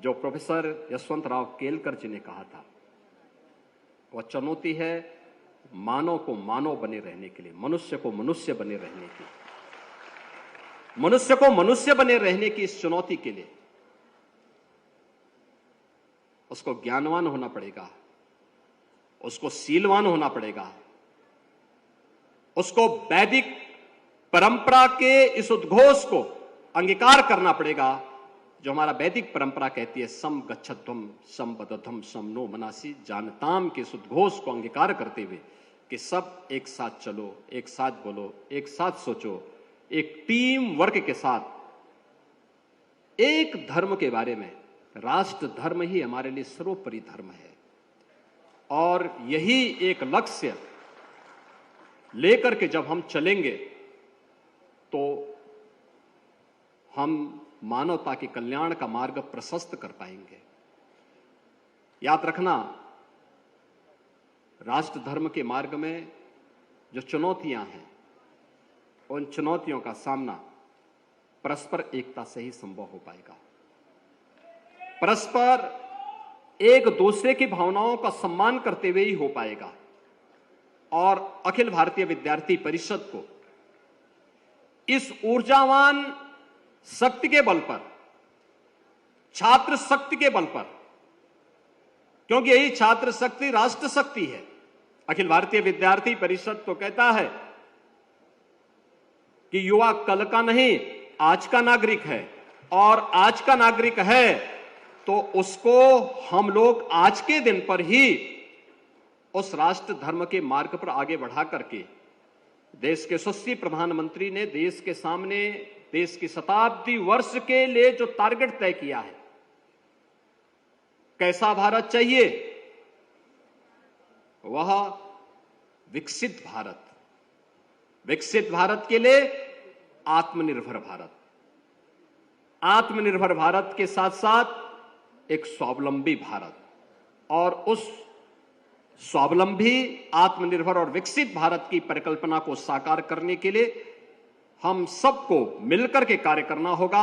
जो प्रोफेसर यशवंतराव केलकर जी ने कहा था, वह चुनौती है मानव को मानव बने रहने के लिए, मनुष्य को मनुष्य बने रहने की, मनुष्य को मनुष्य बने रहने की इस चुनौती के लिए उसको ज्ञानवान होना पड़ेगा, उसको शीलवान होना पड़ेगा, उसको वैदिक परंपरा के इस उद्घोष को अंगीकार करना पड़ेगा जो हमारा वैदिक परंपरा कहती है, सम गच्छध्वम सम बदध्वम सम नो मनासी, जानताम के इस उद्घोष को अंगीकार करते हुए कि सब एक साथ चलो, एक साथ बोलो, एक साथ सोचो, एक टीम वर्क के साथ एक धर्म के बारे में, राष्ट्र धर्म ही हमारे लिए सर्वोपरि धर्म है और यही एक लक्ष्य लेकर के जब हम चलेंगे तो हम मानवता के कल्याण का मार्ग प्रशस्त कर पाएंगे। याद रखना, राष्ट्र धर्म के मार्ग में जो चुनौतियां हैं, उन चुनौतियों का सामना परस्पर एकता से ही संभव हो पाएगा। परस्पर एक दूसरे की भावनाओं का सम्मान करते हुए ही हो पाएगा और अखिल भारतीय विद्यार्थी परिषद को इस ऊर्जावान शक्ति के बल पर, छात्र शक्ति के बल पर, क्योंकि यही छात्र शक्ति राष्ट्र शक्ति है। अखिल भारतीय विद्यार्थी परिषद तो कहता है कि युवा कल का नहीं आज का नागरिक है और आज का नागरिक है तो उसको हम लोग आज के दिन पर ही उस राष्ट्र धर्म के मार्ग पर आगे बढ़ा करके, देश के यशस्वी प्रधानमंत्री ने देश के सामने देश की शताब्दी वर्ष के लिए जो टारगेट तय किया है, कैसा भारत चाहिए, वह विकसित भारत, विकसित भारत के लिए आत्मनिर्भर भारत, आत्मनिर्भर भारत के साथ साथ एक स्वावलंबी भारत, और उस स्वावलंबी, आत्मनिर्भर और विकसित भारत की परिकल्पना को साकार करने के लिए हम सबको मिलकर के कार्य करना होगा।